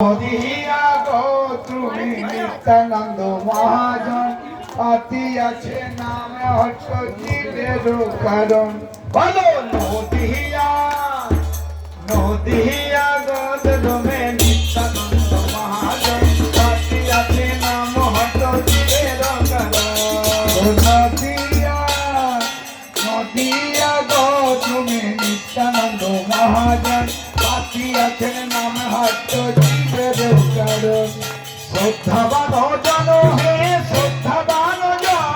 দিয়া গো তুমি নিত্যানন্দ মহাজন অতি আছে নামে হট্ট জীবের কারণ বলো নদিয়া নদিয়া গো তুমি নিত্যানন্দ মহাজন অতি আছে নাম হট্ট জীবের কারণ নদিয়া নদিয়া গো তুমি নিত্যানন্দ মহাজন অতি আছে নাম হট্ট কারণ শ্রদ্ধাবান জন হে শ্রদ্ধাবান জন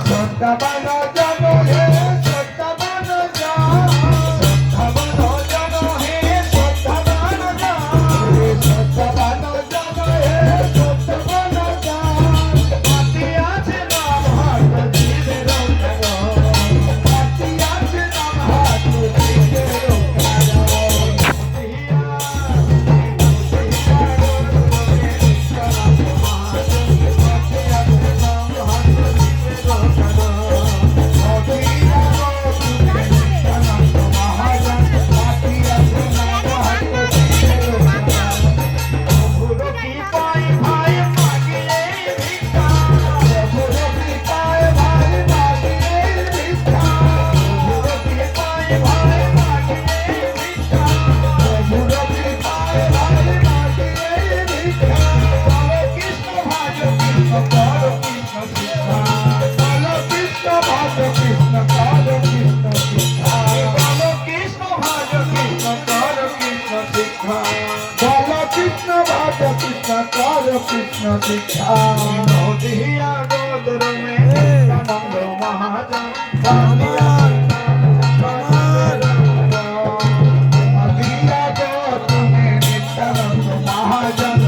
শ্রদ্ধাবান জন হে শ্রদ্ধাবান জন শ্রদ্ধাবান জন হে শ্রদ্ধাবান জন শ্রদ্ধাবান জন হে শ্রদ্ধাবান জন অতি আছে নাম হট্ট জীবের কারণ অতি আছে নাম হট্ট জীবের কৃষ্ণ শিক্ষা নদিয়া গোদর মে নিত্যানন্দ মহাজন নদিয়া গোদর মে নিত্যানন্দ মহাজন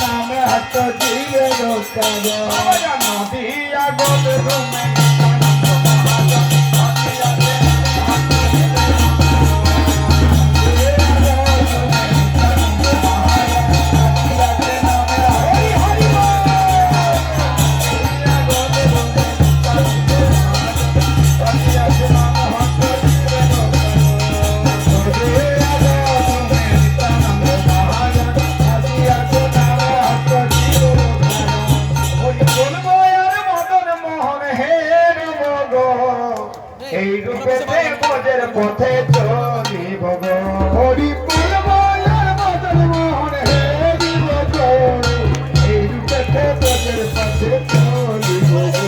নামে হট্ট নদিয়া গোদর মে এই রূপে বোঝের পথে চলিব গো হরি বলবয়ার মদন মোহন হে দিব গো এই রূপে বোঝের পথে চলিব গো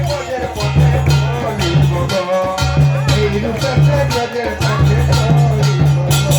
বোঝের পথে চলিব গো এই রূপে বোঝের পথে চলিব গো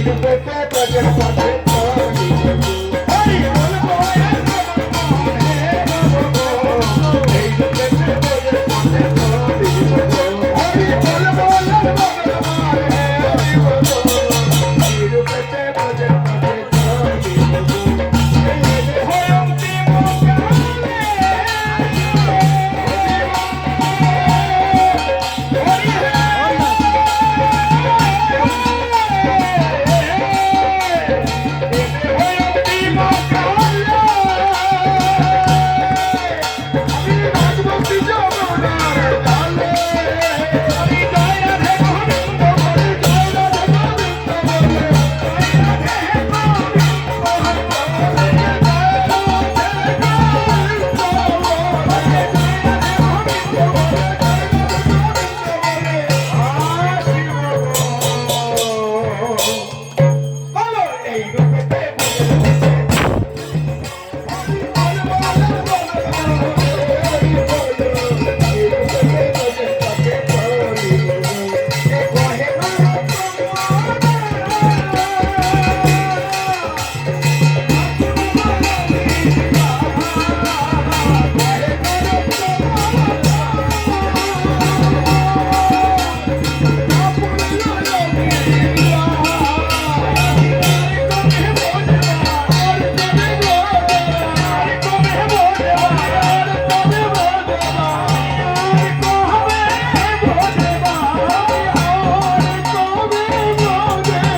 রূপেতে ব্রজের পথে